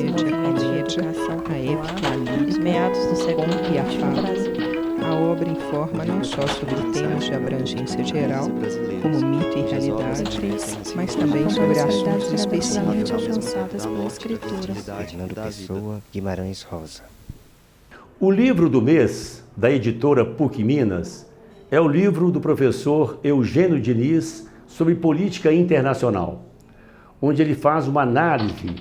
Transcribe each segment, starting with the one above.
Movimento de Educação Popular, dos meados do século XX no Brasil. A obra informa não só sobre temas de abrangência geral, como mito e realidade, mas também sobre assuntos específicos. Alcançadas pela escritura. Fernando Pessoa, Guimarães Rosa. O livro do mês, da editora PUC Minas, é o livro do professor Eugênio Diniz sobre política internacional, onde ele faz uma análise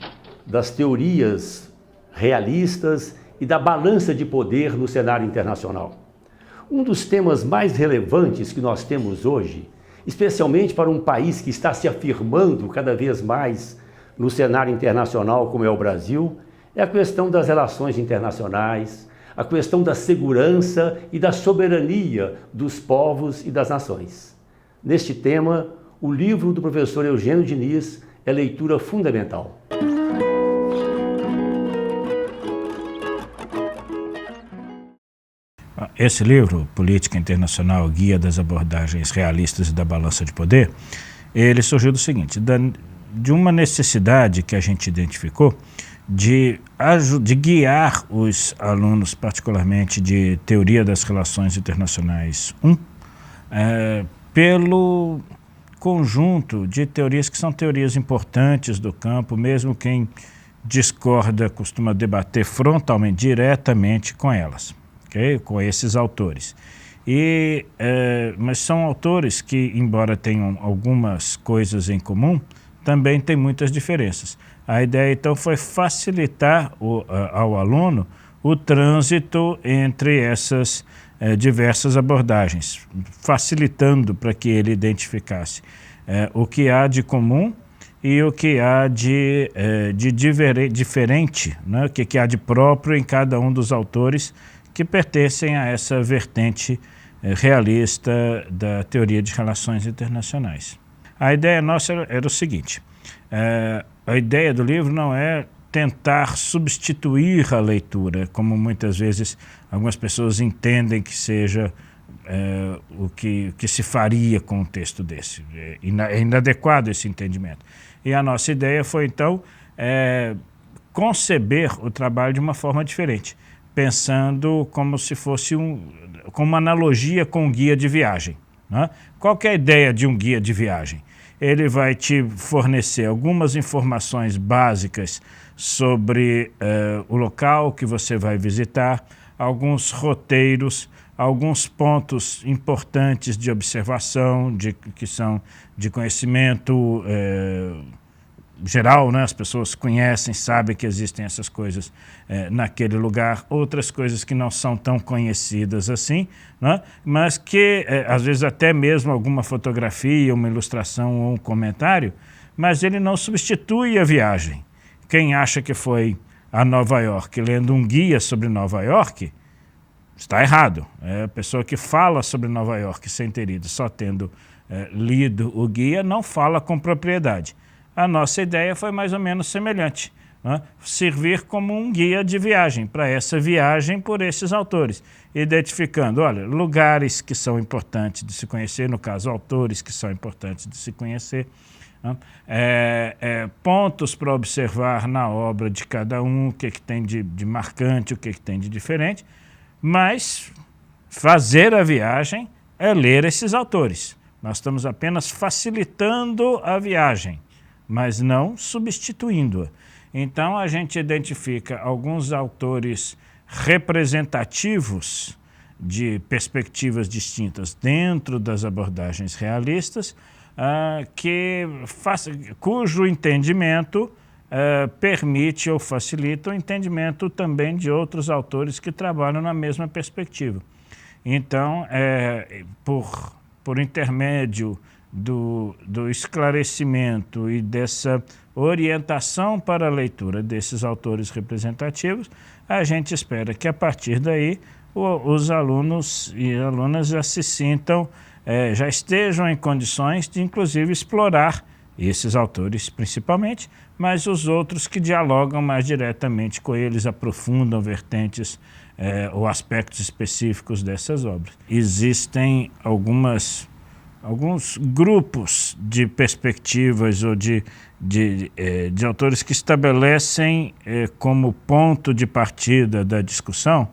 das teorias realistas e da balança de poder no cenário internacional. Um dos temas mais relevantes que nós temos hoje, especialmente para um país que está se afirmando cada vez mais no cenário internacional, como é o Brasil, é a questão das relações internacionais, a questão da segurança e da soberania dos povos e das nações. Neste tema, o livro do professor Eugênio Diniz é leitura fundamental. Esse livro, Política Internacional, Guia das Abordagens Realistas e da Balança de Poder, ele surgiu do seguinte, de uma necessidade que a gente identificou de guiar os alunos, particularmente de Teoria das Relações Internacionais 1, pelo conjunto de teorias que são teorias importantes do campo, mesmo quem discorda costuma debater frontalmente, diretamente com elas, okay? Com esses autores. Mas são autores que, embora tenham algumas coisas em comum, também têm muitas diferenças. A ideia, então, foi facilitar ao aluno o trânsito entre essas diversas abordagens, facilitando para que ele identificasse o que há de comum e o que há de diferente, né? O que há de próprio em cada um dos autores que pertencem a essa vertente realista da teoria de relações internacionais. A ideia nossa era o seguinte, a ideia do livro não é tentar substituir a leitura, como muitas vezes algumas pessoas entendem que seja o que se faria com um texto desse. É inadequado esse entendimento. E a nossa ideia foi, então, conceber o trabalho de uma forma diferente, pensando como se fosse como uma analogia com um guia de viagem, né? Qual que é a ideia de um guia de viagem? Ele vai te fornecer algumas informações básicas sobre o local que você vai visitar, alguns roteiros, alguns pontos importantes de observação, que são de conhecimento geral, né? As pessoas conhecem, sabem que existem essas coisas naquele lugar, outras coisas que não são tão conhecidas assim, né? Mas que às vezes até mesmo alguma fotografia, uma ilustração ou um comentário, mas ele não substitui a viagem. Quem acha que foi a Nova York lendo um guia sobre Nova York, está errado. A pessoa que fala sobre Nova York sem ter ido, só tendo lido o guia, não fala com propriedade. A nossa ideia foi mais ou menos semelhante, né? Servir como um guia de viagem, para essa viagem por esses autores, identificando, olha, lugares que são importantes de se conhecer, no caso, autores que são importantes de se conhecer, né? Pontos para observar na obra de cada um, o que tem de marcante, o que tem de diferente, mas fazer a viagem é ler esses autores. Nós estamos apenas facilitando a viagem, mas não substituindo-a. Então, a gente identifica alguns autores representativos de perspectivas distintas dentro das abordagens realistas, cujo entendimento permite ou facilita o entendimento também de outros autores que trabalham na mesma perspectiva. Então, por intermédio do esclarecimento e dessa orientação para a leitura desses autores representativos, a gente espera que a partir daí os alunos e alunas já se sintam, já estejam em condições de inclusive explorar esses autores principalmente, mas os outros que dialogam mais diretamente com eles, aprofundam vertentes ou aspectos específicos dessas obras. Existem algumas alguns grupos de perspectivas ou de autores que estabelecem como ponto de partida da discussão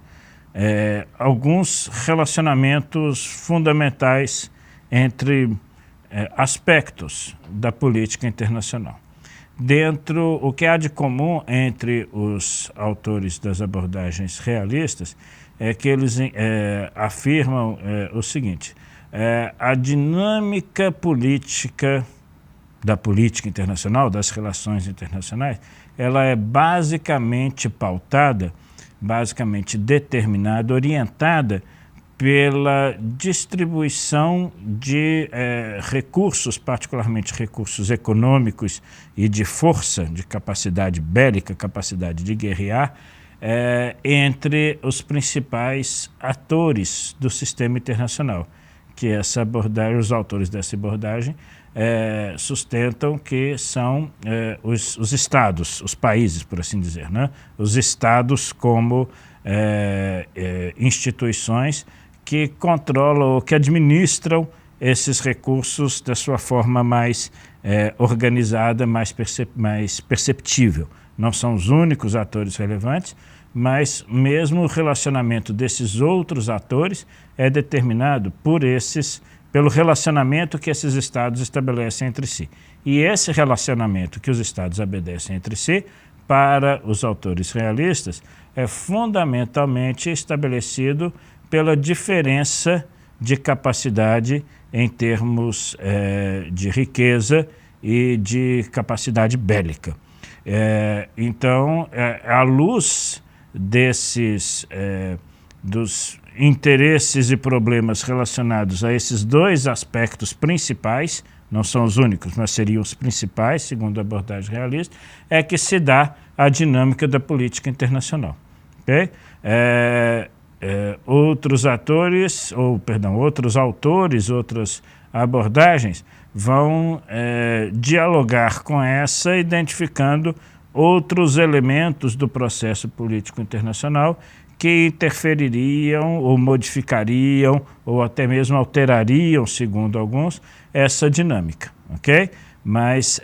alguns relacionamentos fundamentais entre aspectos da política internacional. O que há de comum entre os autores das abordagens realistas é que eles afirmam o seguinte: a dinâmica política da política internacional, das relações internacionais, ela é basicamente pautada, basicamente determinada, orientada pela distribuição de recursos, particularmente recursos econômicos e de força, de capacidade bélica, capacidade de guerrear, entre os principais atores do sistema internacional, que essa abordagem, os autores dessa abordagem sustentam que são os estados, os países, por assim dizer, né? Os estados como instituições que controlam ou que administram esses recursos da sua forma mais organizada, mais perceptível. Não são os únicos atores relevantes, mas mesmo o relacionamento desses outros atores é determinado pelo relacionamento que esses estados estabelecem entre si. E esse relacionamento que os estados obedecem entre si, para os autores realistas, é fundamentalmente estabelecido pela diferença de capacidade em termos de riqueza e de capacidade bélica. Então, à luz dos interesses e problemas relacionados a esses dois aspectos principais, não são os únicos, mas seriam os principais, segundo a abordagem realista, é que se dá a dinâmica da política internacional. Okay? Outros autores, outras abordagens vão dialogar com essa, identificando outros elementos do processo político internacional que interfeririam ou modificariam ou até mesmo alterariam, segundo alguns, essa dinâmica, ok? Mas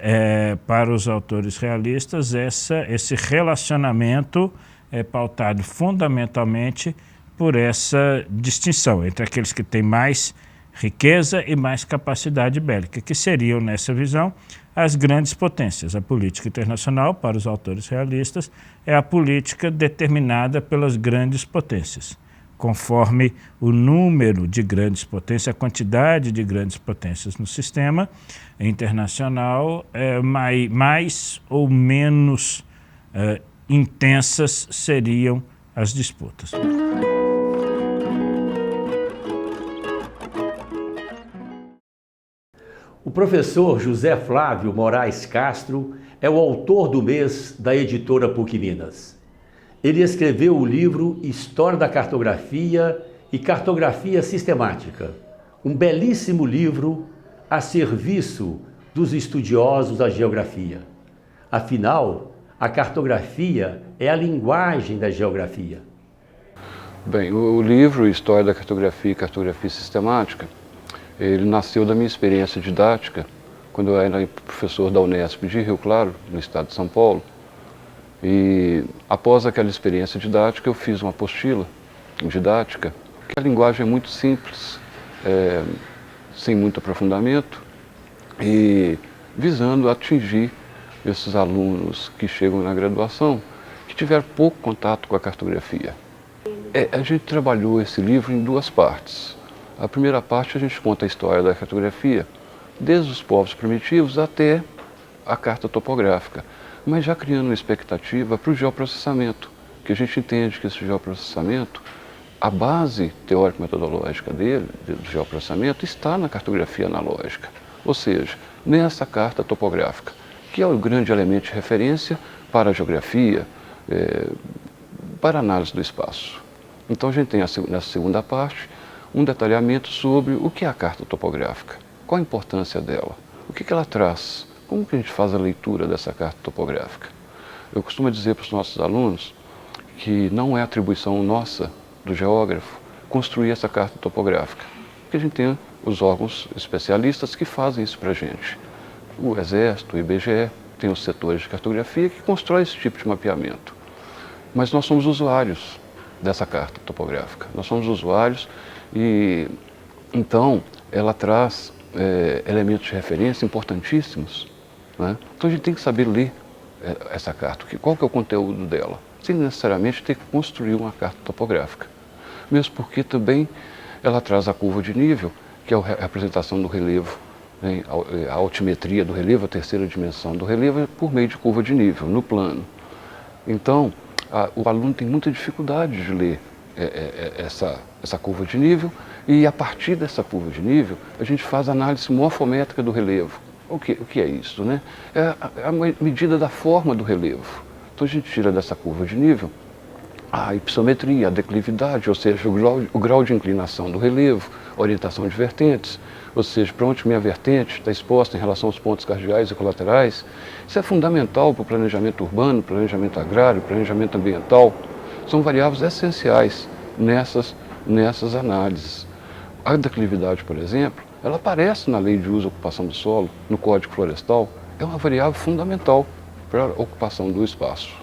para os autores realistas esse relacionamento é pautado fundamentalmente por essa distinção entre aqueles que têm mais riqueza e mais capacidade bélica, que seriam, nessa visão, as grandes potências. A política internacional, para os autores realistas, é a política determinada pelas grandes potências. Conforme o número de grandes potências, a quantidade de grandes potências no sistema internacional, mais ou menos intensas seriam as disputas. O professor José Flávio Moraes Castro é o autor do mês da editora PUC Minas. Ele escreveu o livro História da Cartografia e Cartografia Sistemática, um belíssimo livro a serviço dos estudiosos da geografia. Afinal, a cartografia é a linguagem da geografia. Bem, o livro História da Cartografia e Cartografia Sistemática, ele nasceu da minha experiência didática, quando eu era professor da Unesp de Rio Claro, no estado de São Paulo. E após aquela experiência didática, eu fiz uma apostila didática, que a linguagem é muito simples, sem muito aprofundamento, e visando atingir esses alunos que chegam na graduação, que tiveram pouco contato com a cartografia. A gente trabalhou esse livro em duas partes. A primeira parte a gente conta a história da cartografia, desde os povos primitivos até a carta topográfica, mas já criando uma expectativa para o geoprocessamento, que a gente entende que esse geoprocessamento, a base teórico-metodológica do geoprocessamento, está na cartografia analógica, ou seja, nessa carta topográfica, que é o grande elemento de referência para a geografia, para a análise do espaço. Então a gente tem nessa segunda parte um detalhamento sobre o que é a carta topográfica, qual a importância dela, o que ela traz, como que a gente faz a leitura dessa carta topográfica. Eu costumo dizer para os nossos alunos que não é atribuição nossa, do geógrafo, construir essa carta topográfica, porque a gente tem os órgãos especialistas que fazem isso para a gente. O Exército, o IBGE, tem os setores de cartografia que constroem esse tipo de mapeamento. Mas nós somos usuários dessa carta topográfica. Nós somos usuários e, então, ela traz elementos de referência importantíssimos, né? Então a gente tem que saber ler essa carta, qual que é o conteúdo dela, sem necessariamente ter que construir uma carta topográfica. Mesmo porque também ela traz a curva de nível, que é a representação do relevo, né? A altimetria do relevo, a terceira dimensão do relevo, por meio de curva de nível, no plano. Então, o aluno tem muita dificuldade de ler essa curva de nível, e a partir dessa curva de nível, a gente faz a análise morfométrica do relevo. O que é isso, né? É a medida da forma do relevo. Então a gente tira dessa curva de nível a hipsometria, a declividade, ou seja, o grau de inclinação do relevo, orientação de vertentes, ou seja, para onde minha vertente está exposta em relação aos pontos cardeais e colaterais. Isso é fundamental para o planejamento urbano, planejamento agrário, planejamento ambiental. São variáveis essenciais nessas análises. A declividade, por exemplo, ela aparece na Lei de Uso e Ocupação do Solo, no Código Florestal, é uma variável fundamental para a ocupação do espaço.